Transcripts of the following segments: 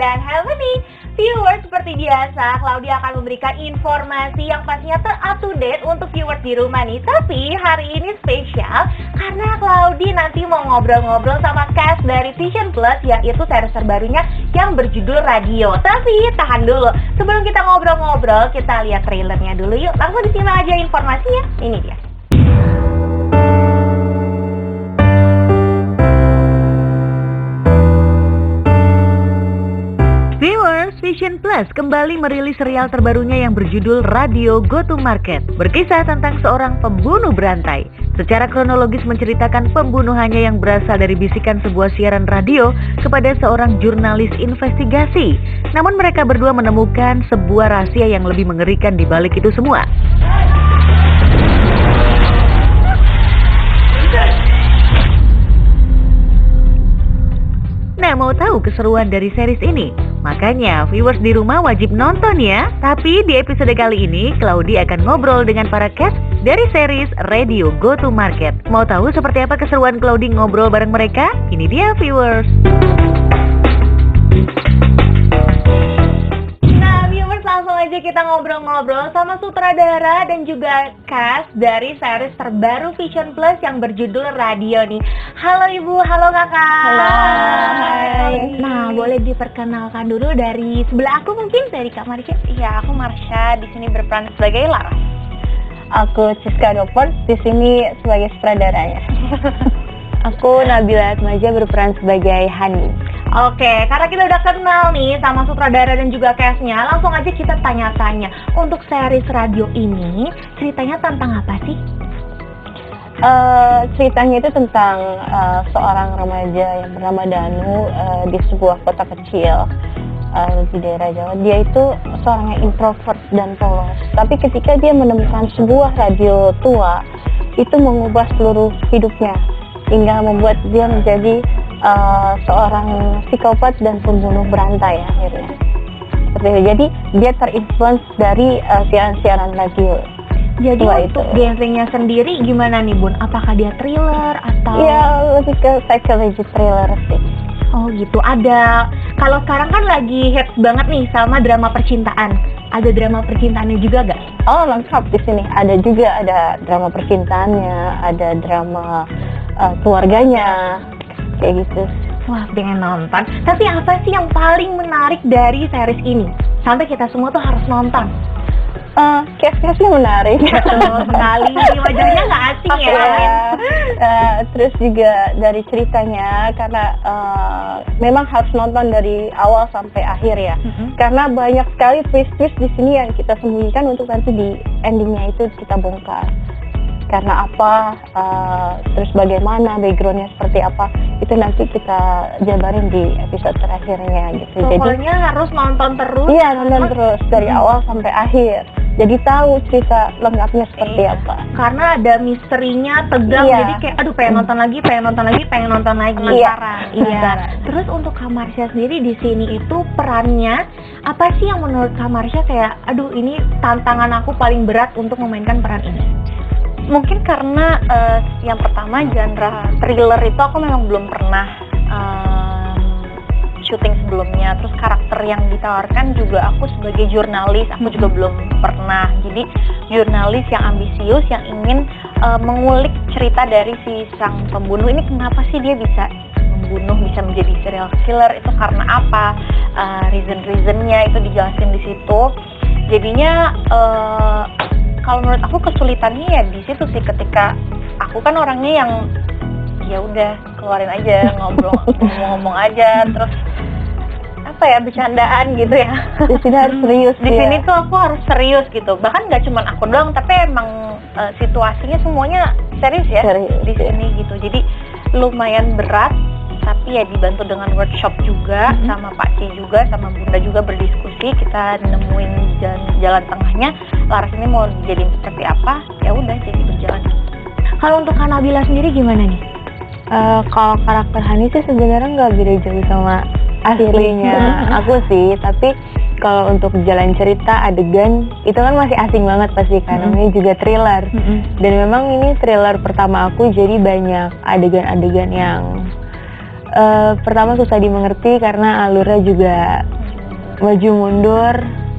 dan hello nih viewers, seperti biasa Claudia akan memberikan informasi yang pastinya ter-up-to-date untuk viewers di rumah nih. Tapi hari ini spesial karena Claudia nanti mau ngobrol-ngobrol sama cast dari Vision Plus, yaitu series terbarunya yang berjudul Radio. Tapi tahan dulu, sebelum kita ngobrol-ngobrol kita lihat trailernya dulu yuk. Langsung disimak aja informasinya, ini dia. Vision Plus kembali merilis serial terbarunya yang berjudul Radio Go to Market. Berkisah tentang seorang pembunuh berantai. Secara kronologis menceritakan pembunuhannya yang berasal dari bisikan sebuah siaran radio kepada seorang jurnalis investigasi. Namun mereka berdua menemukan sebuah rahasia yang lebih mengerikan di balik itu semua. Nah, mau tahu keseruan dari series ini? Makanya viewers di rumah wajib nonton ya. Tapi di episode kali ini Claudia akan ngobrol dengan para cast dari series Radio Go to Market. Mau tahu seperti apa keseruan Claudia ngobrol bareng mereka? Ini dia viewers. Langsung aja kita ngobrol-ngobrol sama sutradara dan juga cast dari series terbaru Vision Plus yang berjudul Radio nih. Halo Ibu, halo Kakak. Halo. Hai. Nah, boleh diperkenalkan dulu dari sebelah aku mungkin, dari Kak Marsha. Iya, aku Marsha, di sini berperan sebagai Laras. Aku Siska Dopor, di sini sebagai sutradaranya. Aku Nabila Atmaja, berperan sebagai Hani. Oke, karena kita udah kenal nih sama sutradara dan juga castnya, langsung aja kita tanya-tanya. Untuk series radio ini, ceritanya tentang apa sih? Ceritanya itu tentang seorang remaja yang bernama Danu di sebuah kota kecil di daerah Jawa. Dia itu seorang yang introvert dan polos. Tapi ketika dia menemukan sebuah radio tua, itu mengubah seluruh hidupnya hingga membuat dia menjadi seorang psikopat dan pembunuh berantai akhirnya. Seperti itu. Jadi dia terinfluence dari siaran-siaran radio. Jadi untuk genrenya sendiri gimana nih Bun? Apakah dia thriller atau? Iya, lebih ke psychology thriller sih. Oh gitu. Ada, kalau sekarang kan lagi hits banget nih sama drama percintaan. Ada drama percintaannya juga gak? Oh, lengkap di sini. Ada juga, ada drama percintaannya, ada drama keluarganya, kayak gitu. Wah, pengen nonton. Tapi apa sih yang paling menarik dari series ini? Sampai kita semua tuh harus nonton. Cast-castnya menarik. Sekali, wajahnya nggak asing ya. Terus juga dari ceritanya, karena memang harus nonton dari awal sampai akhir ya. Karena banyak sekali twist-twist di sini yang kita sembunyikan untuk nanti di endingnya itu kita bongkar. Karena apa, terus bagaimana, backgroundnya seperti apa, itu nanti kita jabarin di episode terakhirnya gitu. Pokoknya jadi, harus nonton terus. Iya, nonton terus dari awal sampai akhir. Jadi tahu cerita lengkapnya seperti apa. Karena ada misterinya, tegang, jadi kayak aduh pengen nonton lagi. Iya. Terus untuk Kak Marsha sendiri di sini itu perannya apa sih yang menurut Kak Marsha kayak aduh ini tantangan aku paling berat untuk memainkan peran ini? Mungkin karena yang pertama genre thriller itu aku memang belum pernah syuting sebelumnya. Terus karakter yang ditawarkan juga aku sebagai jurnalis, aku juga belum pernah. Jadi jurnalis yang ambisius, yang ingin mengulik cerita dari si sang pembunuh ini, kenapa sih dia bisa membunuh, bisa menjadi serial killer, itu karena apa, reason-reasonnya itu dijelasin di situ. Jadinya kalau menurut aku kesulitannya ya di situ sih, ketika aku kan orangnya yang ya udah keluarin aja, ngomong aja, terus apa ya, bercandaan gitu ya. Di sini harus serius. Di sini tuh aku harus serius gitu. Bahkan nggak cuma aku doang, tapi emang situasinya semuanya serius ya di sini gitu. Jadi lumayan berat, tapi ya dibantu dengan workshop juga, sama Pak C juga, sama Bunda juga berdiskusi, kita nemuin jalan tengahnya. Laras ini mau dijadiin seperti apa, ya udah jadi berjalan. Kalau untuk Kak Nabila sendiri gimana nih? Kalau karakter Hani sih sebenarnya nggak beda jauh sama aslinya aku sih, tapi kalau untuk jalan cerita, adegan itu kan masih asing banget pasti kan, namanya juga thriller. Dan memang ini thriller pertama aku, jadi banyak adegan-adegan yang Pertama susah dimengerti karena alurnya juga maju mundur,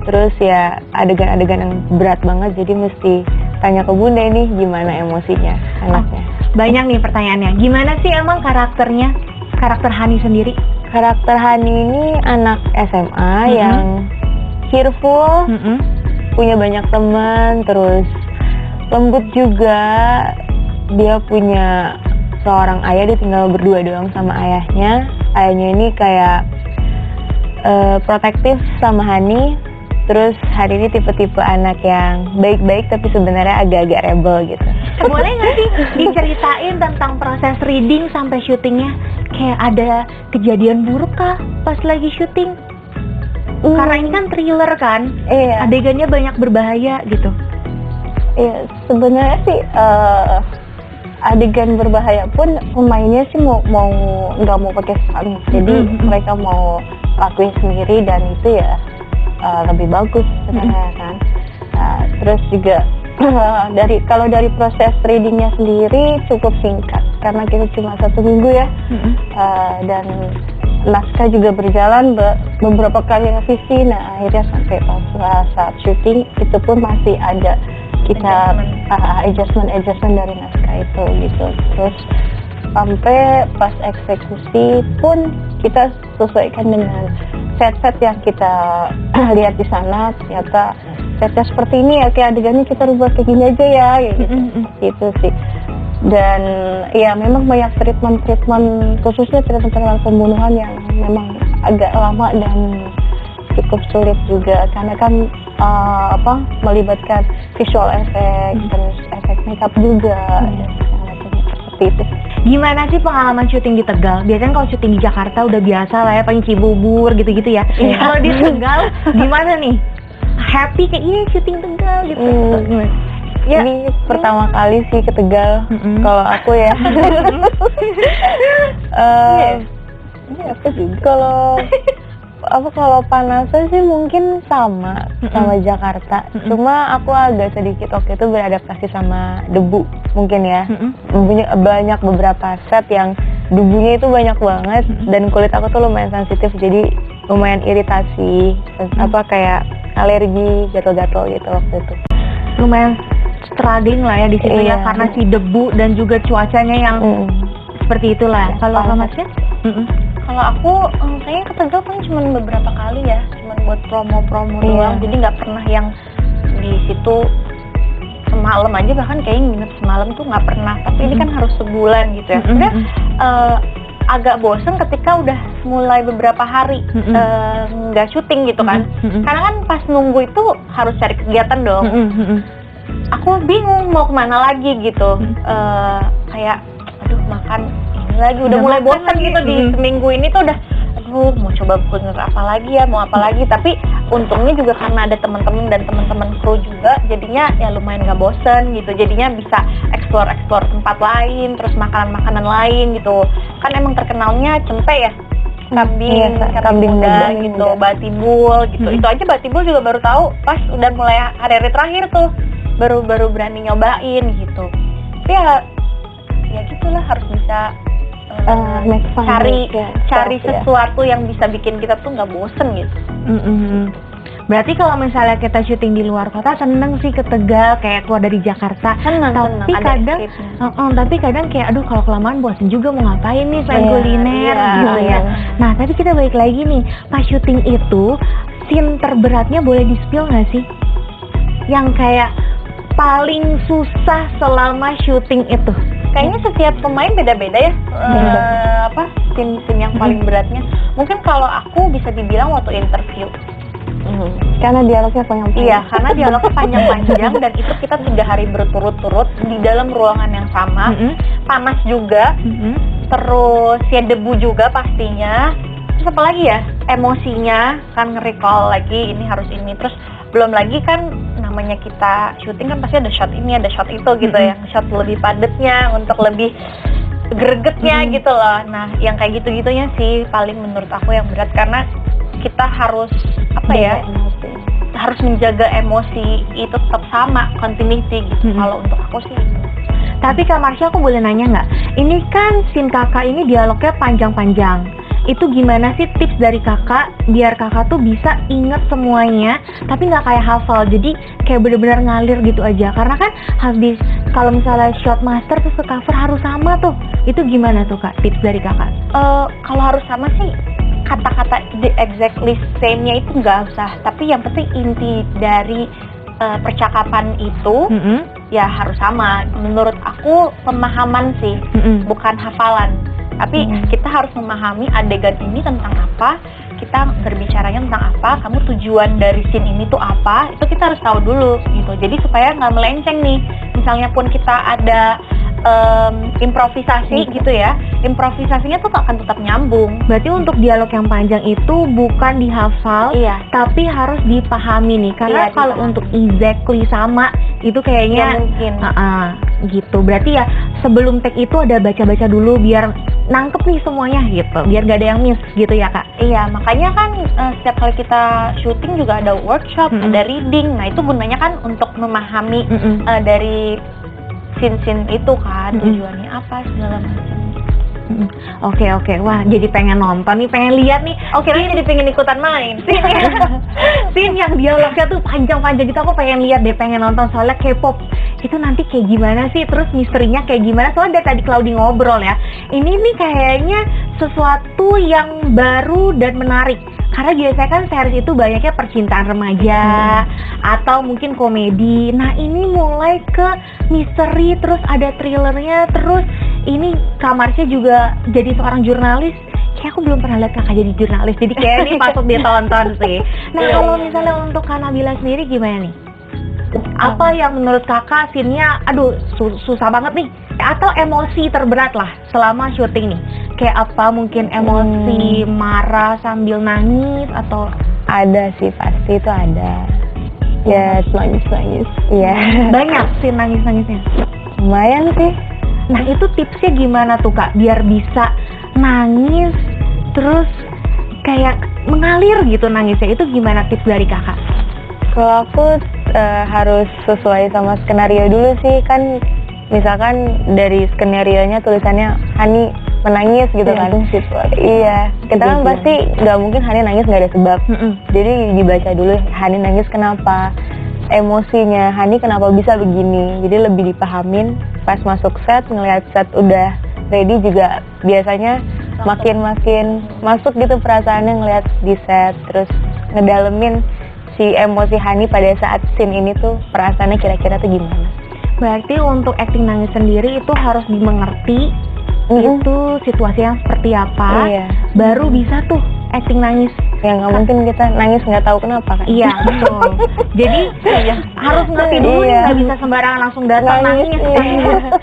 terus ya adegan-adegan yang berat banget, jadi mesti tanya ke bunda ini gimana emosinya anaknya. Banyak nih pertanyaannya, gimana sih emang karakternya, karakter Hani sendiri? Karakter Hani ini anak SMA yang cheerful, punya banyak teman, terus lembut juga. Dia punya seorang ayah, dia tinggal berdua doang sama ayahnya. Ayahnya ini kayak protektif sama Hani. Terus Hani ini tipe-tipe anak yang baik-baik tapi sebenarnya agak-agak rebel gitu. Boleh nggak sih diceritain tentang proses reading sampai syutingnya? Kayak ada kejadian buruk kah pas lagi syuting? Karena ini kan thriller kan, Iya. adegannya banyak berbahaya gitu. Iya, sebenarnya sih adegan berbahaya pun pemainnya sih mau nggak mau pakai stunt, jadi mereka mau lakuin sendiri dan itu ya lebih bagus sebenarnya kan. Terus juga kalau dari proses readingnya sendiri cukup singkat karena kita cuma 1 minggu ya, dan naskah juga berjalan beberapa kali revisi. Nah akhirnya sampai pas saat syuting itu pun masih ada kita adjustment dari naskah itu gitu. Terus sampai pas eksekusi pun kita sesuaikan dengan set-set yang kita lihat di sana. Ternyata setnya seperti ini ya, kayak adegannya kita rubah kayak gini aja ya, gitu. Gitu sih. Dan ya memang banyak treatment khususnya treatment pembunuhan yang memang agak lama dan cukup sulit juga karena kan melibatkan visual effect, terus efek makeup juga, seperti itu. Gimana sih pengalaman syuting di Tegal? Biasanya kalau syuting di Jakarta udah biasa lah ya, paling Cibubur gitu-gitu ya. Kalau di Tegal gimana nih? Happy kayak iya syuting Tegal gitu. Ya, ini pertama kali sih ke Tegal. Kalau aku ya. Apa sih? Kalau panasnya sih mungkin sama Jakarta. Cuma aku agak sedikit waktu itu beradaptasi sama debu mungkin ya. Banyak beberapa set yang debunya itu banyak banget dan kulit aku tuh lumayan sensitif, jadi lumayan iritasi, kayak alergi, gatal-gatal gitu waktu itu. Lumayan struggling lah ya di situ ya karena si debu dan juga cuacanya yang seperti itulah. Kalau Masnya? Kalau aku kayaknya ke Tegal kan cuma beberapa kali ya, cuma buat promo-promo doang, jadi nggak pernah yang di situ semalam aja, bahkan kayaknya nginep semalam tuh nggak pernah. Tapi ini kan harus sebulan gitu ya. Sebenarnya agak bosen ketika udah mulai beberapa hari nggak syuting gitu kan, karena kan pas nunggu itu harus cari kegiatan dong. Aku bingung mau kemana lagi gitu, kayak aduh makan ini lagi udah mulai bosan gitu di seminggu ini tuh udah aduh mau coba bener apa lagi ya, mau apa lagi. Tapi untungnya juga karena ada teman-teman dan teman-teman kru juga, jadinya ya lumayan gak bosan gitu, jadinya bisa explore tempat lain, terus makanan lain gitu kan. Emang terkenalnya cempe ya, kambing muda gitu, batibul gitu. Itu aja batibul juga baru tahu pas udah mulai hari-hari terakhir tuh, baru berani nyobain gitu. Tapi ya gitulah, harus bisa cari sesuatu yang bisa bikin kita tuh nggak bosen gitu. Berarti kalau misalnya kita syuting di luar kota seneng sih ke Tegal, kayak keluar dari Jakarta. Tapi kadang kayak aduh kalau kelamaan bosen juga, mau ngapain nih selain kuliner gitu ya. Nah tadi kita balik lagi nih, pas syuting itu scene terberatnya boleh di-spill nggak sih? Yang kayak paling susah selama syuting itu? Kayaknya setiap pemain beda-beda ya, scene yang paling beratnya. Mungkin kalau aku bisa dibilang waktu interview. Karena dialognya panjang-panjang. Iya, karena dialognya panjang-panjang dan itu kita 3 hari berturut-turut di dalam ruangan yang sama, panas juga, terus ya debu juga pastinya. Terus apa lagi ya, emosinya kan nge-recall lagi ini harus ini, terus belum lagi kan namanya kita syuting kan pasti ada shot ini, ada shot itu gitu ya, shot lebih padatnya untuk lebih gregetnya gitu loh. Nah, yang kayak gitu-gitunya sih paling menurut aku yang berat, karena kita harus harus menjaga emosi itu tetap sama, continuity gitu. Kalau untuk aku sih Tapi Kak Marsha, aku boleh nanya nggak? Ini kan scene kakak ini dialognya panjang-panjang. Itu gimana sih tips dari kakak biar kakak tuh bisa inget semuanya tapi nggak kayak hafal, jadi kayak bener-bener ngalir gitu aja? Karena kan habis kalau misalnya shot master terus ke cover harus sama tuh, itu gimana tuh Kak tips dari kakak? Kalau harus sama sih kata-kata the exactly same-nya itu nggak usah, tapi yang penting inti dari percakapan itu ya harus sama. Menurut aku pemahaman sih, bukan hafalan. Tapi kita harus memahami adegan ini tentang apa, kita berbicaranya tentang apa, kamu tujuan dari scene ini tuh apa, itu kita harus tahu dulu gitu. Jadi supaya nggak melenceng nih. Misalnya pun kita ada improvisasi gitu ya, improvisasinya tuh akan tetap nyambung. Berarti untuk dialog yang panjang itu bukan dihafal, tapi harus dipahami nih. Karena kalau untuk exactly sama itu kayaknya mungkin. Gitu. Berarti ya sebelum take itu ada baca-baca dulu biar nangkep nih semuanya gitu, biar gak ada yang miss gitu ya Kak? Iya, makanya kan setiap kali kita syuting juga ada workshop, ada reading. Nah itu gunanya kan untuk memahami dari scene-scene itu kan, tujuannya apa segala macam. Oke, wah jadi pengen nonton nih, pengen lihat nih. Jadi pengen ikutan main. Scene yang dialognya tuh panjang-panjang gitu, aku pengen lihat deh, pengen nonton soalnya K-pop itu nanti kayak gimana sih, terus misterinya kayak gimana. Soalnya dari tadi Claudi ngobrol ya, ini nih kayaknya sesuatu yang baru dan menarik. Karena biasanya kan series itu banyaknya percintaan remaja atau mungkin komedi. Nah ini mulai ke misteri, terus ada thrillernya, terus ini Kak Marsha juga jadi seorang jurnalis. Kayak aku belum pernah lihat kakak jadi jurnalis, jadi kayak ini patut ditonton sih. Nah kalau misalnya untuk Kak Nabila sendiri gimana nih? Apa yang menurut kakak scene-nya, aduh susah banget nih? Atau emosi terberat lah selama syuting nih? Kayak apa, mungkin emosi marah sambil nangis atau? Ada sih, pasti itu ada. Ya nangis-nangis, iya. Banyak scene nangis-nangisnya? Lumayan sih. Nah itu tipsnya gimana tuh Kak, biar bisa nangis terus kayak mengalir gitu nangisnya, itu gimana tips dari kakak? Kalau aku harus sesuai sama skenario dulu sih, kan misalkan dari skenarionya tulisannya Hani menangis gitu kan. Iya, kita kan pasti nggak mungkin Hani nangis nggak ada sebab. Jadi dibaca dulu Hani nangis kenapa, emosinya Hani kenapa bisa begini. Jadi lebih dipahamin pas masuk set, ngelihat set udah ready juga biasanya makin masuk gitu perasaannya ngelihat di set, terus ngedalemin si emosi Hani pada saat scene ini tuh perasaannya kira-kira tuh gimana. Berarti untuk acting nangis sendiri itu harus dimengerti itu situasinya seperti apa, baru bisa tuh acting nangis. Ya nggak mungkin kita nangis nggak tahu kenapa kan. Iya betul. Jadi harus ngerti dulu nih, nggak bisa sembarangan langsung datang nangis.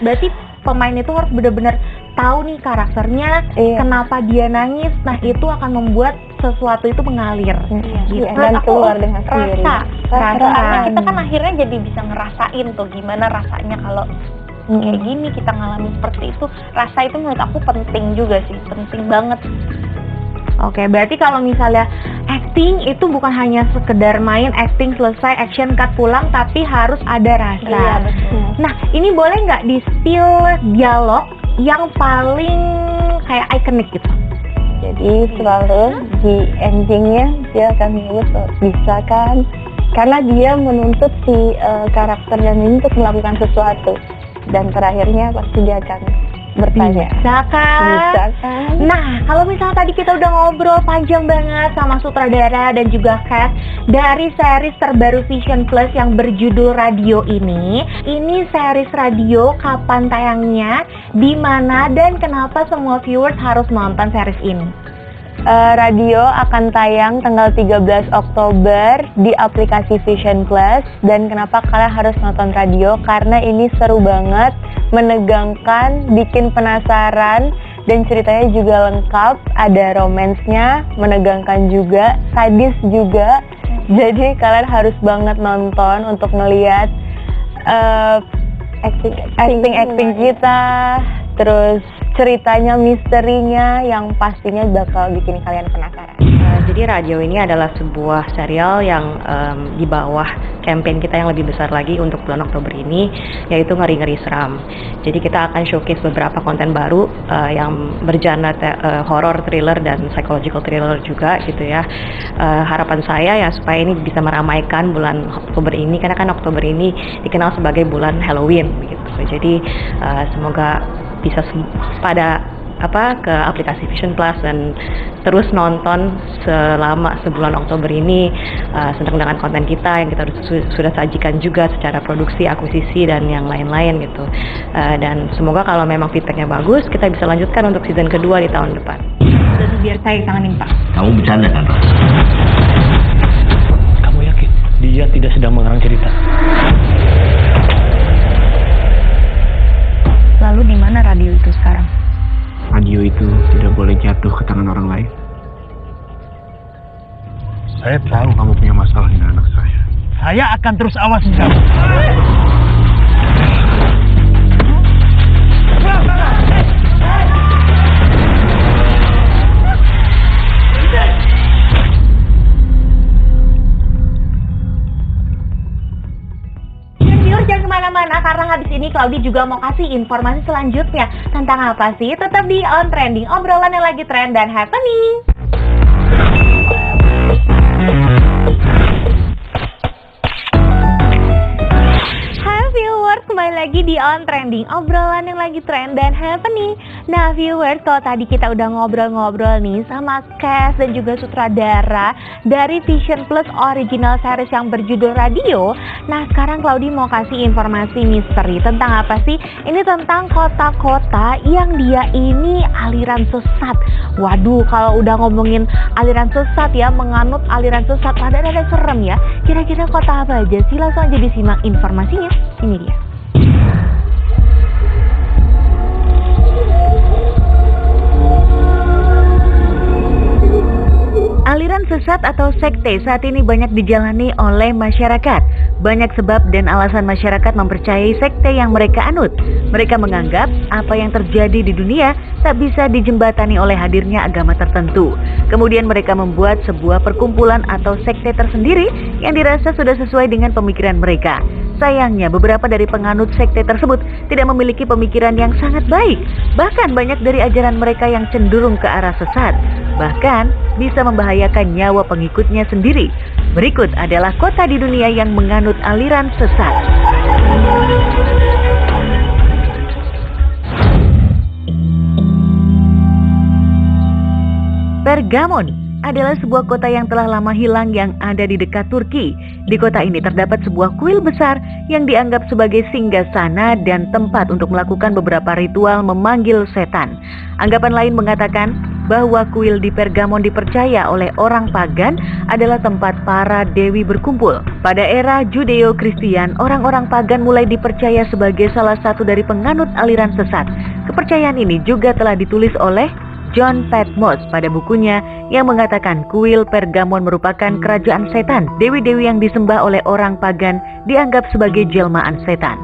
Berarti pemain itu harus benar-benar tahu nih karakternya, kenapa dia nangis. Nah itu akan membuat sesuatu itu mengalir. Dan keluar dengan sendiri. Karena kita kan akhirnya jadi bisa ngerasain tuh gimana rasanya kalau kayak gini kita ngalamin seperti itu. Rasa itu menurut aku penting juga sih, penting banget. Oke, berarti kalau misalnya acting itu bukan hanya sekedar main, acting selesai, action cut pulang, tapi harus ada rasa. Iya, betul. Nah, ini boleh nggak di-spill dialog yang paling kayak ikonik gitu? Jadi selalu di endingnya dia akan menyebut bisa kan, karena dia menuntut si karakter yang ini untuk melakukan sesuatu, dan terakhirnya pasti dia akan bertanya, bisa kan? Nah, kalau misalnya tadi kita udah ngobrol panjang banget sama sutradara dan juga cast dari series terbaru Vision Plus yang berjudul Radio ini series radio kapan tayangnya, di mana dan kenapa semua viewers harus nonton series ini? Radio akan tayang tanggal 13 Oktober di aplikasi Vision Plus. Dan kenapa kalian harus nonton radio? Karena ini seru banget, menegangkan, bikin penasaran, dan ceritanya juga lengkap. Ada romansnya, menegangkan juga, sadis juga. Jadi kalian harus banget nonton untuk ngelihat acting kita, terus ceritanya, misterinya yang pastinya bakal bikin kalian penasaran. Jadi Radio ini adalah sebuah serial yang di bawah campaign kita yang lebih besar lagi untuk bulan Oktober ini, yaitu Ngeri-Ngeri Seram. Jadi kita akan showcase beberapa konten baru yang bergenre horror, thriller, dan psychological thriller juga gitu ya. Harapan saya ya supaya ini bisa meramaikan bulan Oktober ini, karena kan Oktober ini dikenal sebagai bulan Halloween gitu. Jadi semoga bisa pada ke aplikasi Vision Plus dan terus nonton selama sebulan Oktober ini, senang dengan konten kita yang kita sudah sajikan juga secara produksi, akuisisi, dan yang lain-lain gitu. Dan semoga kalau memang feedbacknya bagus, kita bisa lanjutkan untuk season kedua di tahun depan. Dan biar saya tanganin Pak. Kamu bercanda kan? Kamu yakin dia tidak sedang mengarang cerita? Lalu di mana radio itu sekarang? Radio itu tidak boleh jatuh ke tangan orang lain. Saya tahu kamu punya masalah dengan anak saya. Saya akan terus awasin kamu. Jangan kemana-mana karena habis ini Claudi juga mau kasih informasi selanjutnya. Tentang apa sih? Tetap di On Trending, obrolan yang lagi trend dan happening. Viewers, kembali lagi di On Trending, obrolan yang lagi trend dan happening. Nah viewers, kalau tadi kita udah ngobrol-ngobrol nih sama cast dan juga sutradara dari Vision Plus original series yang berjudul Radio. Nah sekarang Claudi mau kasih informasi misteri. Tentang apa sih? Ini tentang kota-kota yang dia ini aliran sesat. Waduh, kalau udah ngomongin aliran sesat ya, menganut aliran sesat, rada-rada serem ya. Kira-kira kota apa aja sih? Langsung aja disimak informasinya. Ini dia. Aliran sesat atau sekte saat ini banyak dijalani oleh masyarakat. Banyak sebab dan alasan masyarakat mempercayai sekte yang mereka anut. Mereka menganggap apa yang terjadi di dunia tak bisa dijembatani oleh hadirnya agama tertentu. Kemudian mereka membuat sebuah perkumpulan atau sekte tersendiri yang dirasa sudah sesuai dengan pemikiran mereka. Sayangnya beberapa dari penganut sekte tersebut tidak memiliki pemikiran yang sangat baik. Bahkan banyak dari ajaran mereka yang cenderung ke arah sesat. Bahkan bisa membahayakan nyawa pengikutnya sendiri. Berikut adalah kota di dunia yang menganut aliran sesat. Pergamon adalah sebuah kota yang telah lama hilang yang ada di dekat Turki. Di kota ini terdapat sebuah kuil besar yang dianggap sebagai singgasana dan tempat untuk melakukan beberapa ritual memanggil setan. Anggapan lain mengatakan bahwa kuil di Pergamon dipercaya oleh orang pagan adalah tempat para dewi berkumpul. Pada era Judeo-Kristian, orang-orang pagan mulai dipercaya sebagai salah satu dari penganut aliran sesat. Kepercayaan ini juga telah ditulis oleh John Patmos pada bukunya yang mengatakan kuil Pergamon merupakan kerajaan setan. Dewi-dewi yang disembah oleh orang pagan dianggap sebagai jelmaan setan.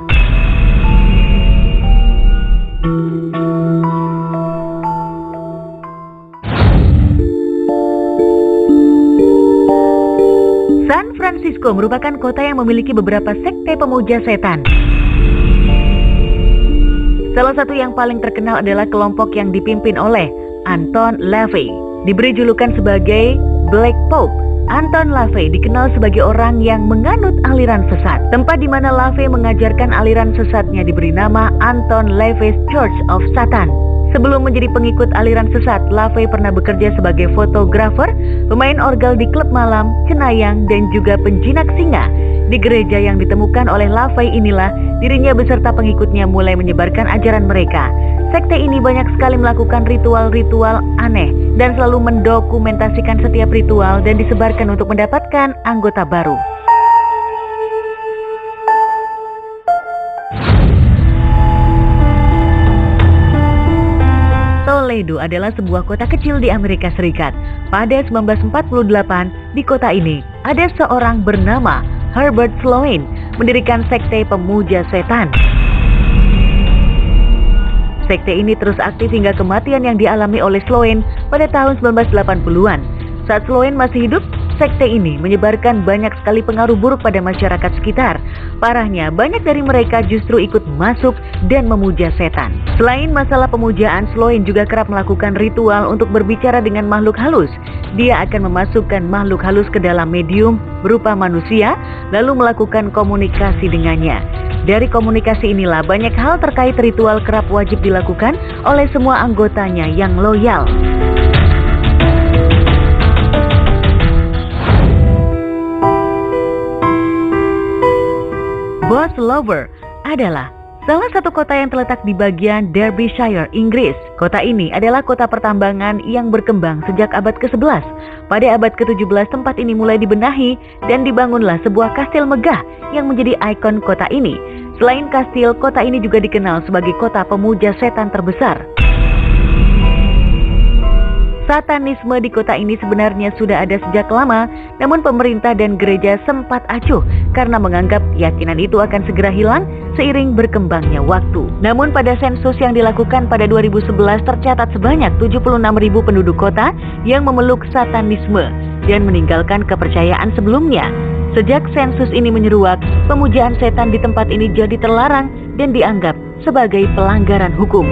San Francisco merupakan kota yang memiliki beberapa sekte pemuja setan. Salah satu yang paling terkenal adalah kelompok yang dipimpin oleh Anton LaVey, diberi julukan sebagai Black Pope. Anton LaVey dikenal sebagai orang yang menganut aliran sesat. Tempat di mana LaVey mengajarkan aliran sesatnya diberi nama Anton LaVey's Church of Satan. Sebelum menjadi pengikut aliran sesat, LaVey pernah bekerja sebagai fotografer, pemain orgel di klub malam, cenayang, dan juga penjinak singa. Di gereja yang ditemukan oleh LaVey inilah dirinya beserta pengikutnya mulai menyebarkan ajaran mereka. Sekte ini banyak sekali melakukan ritual-ritual aneh dan selalu mendokumentasikan setiap ritual dan disebarkan untuk mendapatkan anggota baru. Toledo adalah sebuah kota kecil di Amerika Serikat. Pada 1948, di kota ini ada seorang bernama Herbert Sloane mendirikan sekte pemuja setan. Sekte ini terus aktif hingga kematian yang dialami oleh Sloan pada tahun 1980-an. Saat Sloan masih hidup, sekte ini menyebarkan banyak sekali pengaruh buruk pada masyarakat sekitar. Parahnya, banyak dari mereka justru ikut masuk dan memuja setan. Selain masalah pemujaan, Sloan juga kerap melakukan ritual untuk berbicara dengan makhluk halus. Dia akan memasukkan makhluk halus ke dalam medium berupa manusia, lalu melakukan komunikasi dengannya. Dari komunikasi inilah banyak hal terkait ritual kerap wajib dilakukan oleh semua anggotanya yang loyal. Bolsover adalah salah satu kota yang terletak di bagian Derbyshire, Inggris. Kota ini adalah kota pertambangan yang berkembang sejak abad ke-11. Pada abad ke-17 tempat ini mulai dibenahi dan dibangunlah sebuah kastil megah yang menjadi ikon kota ini. Selain kastil, kota ini juga dikenal sebagai kota pemuja setan terbesar. Satanisme di kota ini sebenarnya sudah ada sejak lama, namun pemerintah dan gereja sempat acuh karena menganggap keyakinan itu akan segera hilang seiring berkembangnya waktu. Namun pada sensus yang dilakukan pada 2011 tercatat sebanyak 76.000 penduduk kota yang memeluk satanisme dan meninggalkan kepercayaan sebelumnya. Sejak sensus ini menyeruak, pemujaan setan di tempat ini jadi terlarang dan dianggap sebagai pelanggaran hukum.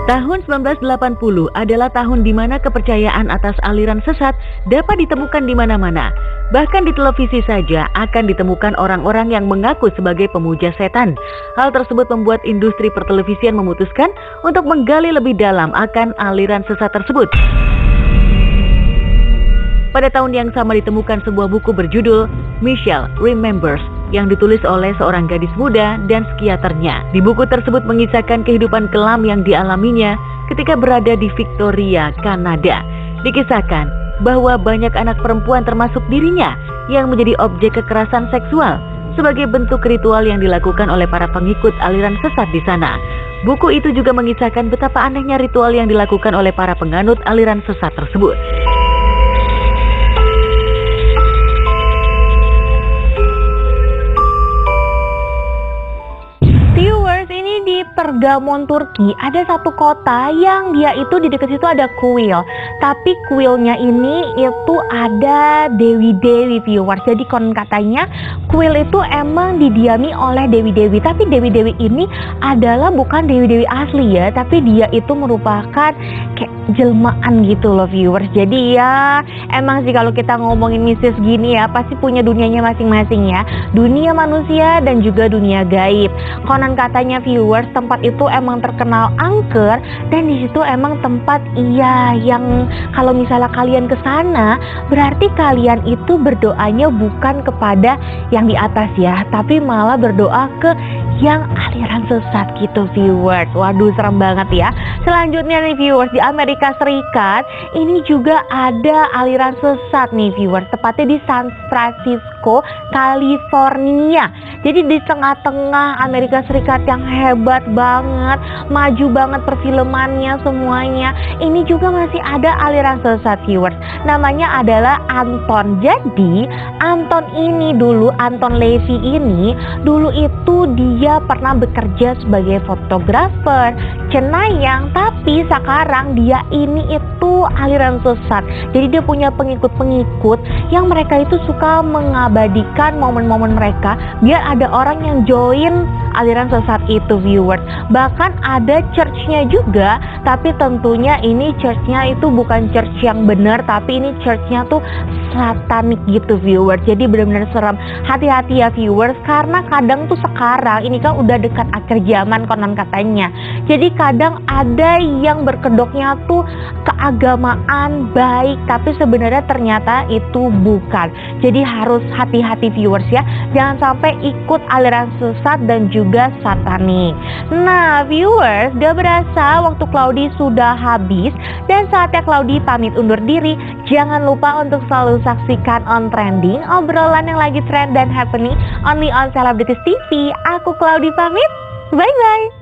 Tahun 1980 adalah tahun di mana kepercayaan atas aliran sesat dapat ditemukan di mana-mana. Bahkan di televisi saja akan ditemukan orang-orang yang mengaku sebagai pemuja setan. Hal tersebut membuat industri pertelevisian memutuskan untuk menggali lebih dalam akan aliran sesat tersebut. Pada tahun yang sama ditemukan sebuah buku berjudul Michelle Remembers yang ditulis oleh seorang gadis muda dan psikiaternya. Di buku tersebut mengisahkan kehidupan kelam yang dialaminya ketika berada di Victoria, Kanada. Dikisahkan bahwa banyak anak perempuan termasuk dirinya yang menjadi objek kekerasan seksual sebagai bentuk ritual yang dilakukan oleh para pengikut aliran sesat di sana. Buku itu juga mengisahkan betapa anehnya ritual yang dilakukan oleh para penganut aliran sesat tersebut. Di Pergamon, Turki, ada satu kota yang dia itu di dekat situ ada kuil. Tapi kuilnya ini itu ada dewi-dewi, viewers. Jadi konon katanya kuil itu emang didiami oleh dewi-dewi. Tapi dewi-dewi ini adalah bukan dewi-dewi asli ya, tapi dia itu merupakan kayak jelmaan gitu loh, viewers. Jadi ya emang sih kalau kita ngomongin mistis gini ya pasti punya dunianya masing-masing ya. Dunia manusia dan juga dunia gaib. Konon katanya viewers, tempat itu emang terkenal angker dan di situ emang tempat yang kalau misalnya kalian ke sana berarti kalian itu berdoanya bukan kepada yang di atas ya, tapi malah berdoa ke yang aliran sesat gitu, viewers. Waduh, serem banget ya. Selanjutnya nih viewers, di Amerika Serikat ini juga ada aliran sesat nih viewers, tepatnya di San Francisco, California. Jadi di tengah-tengah Amerika Serikat yang hebat banget, maju banget perfilmannya semuanya, ini juga masih ada aliran sesat, viewers. Namanya adalah Anton. Jadi Anton ini dulu, Anton Levy ini dulu itu dia pernah bekerja sebagai fotografer cenayang, tapi sekarang dia ini itu aliran sesat. Jadi dia punya pengikut-pengikut yang mereka itu suka mengabadikan momen-momen mereka biar ada orang yang join aliran sesat itu, viewers. Bahkan ada church-nya juga, tapi tentunya ini church-nya itu bukan church yang benar, tapi ini church-nya tuh satanik gitu, viewers. Jadi benar-benar serem. Hati-hati ya viewers, karena kadang tuh sekarang ini kan udah dekat akhir zaman konon katanya. Jadi kadang ada yang berkedoknya tuh keagamaan baik, tapi sebenarnya ternyata itu bukan. Jadi harus hati-hati viewers ya, jangan sampai ikut aliran sesat dan juga satanik. Nah viewers, gak berasa waktu Claudi sudah habis dan saatnya Claudi pamit undur diri. Jangan lupa untuk selalu saksikan On Trending, obrolan yang lagi trend dan happening only on Celebrities TV. Aku Claudi pamit, bye-bye.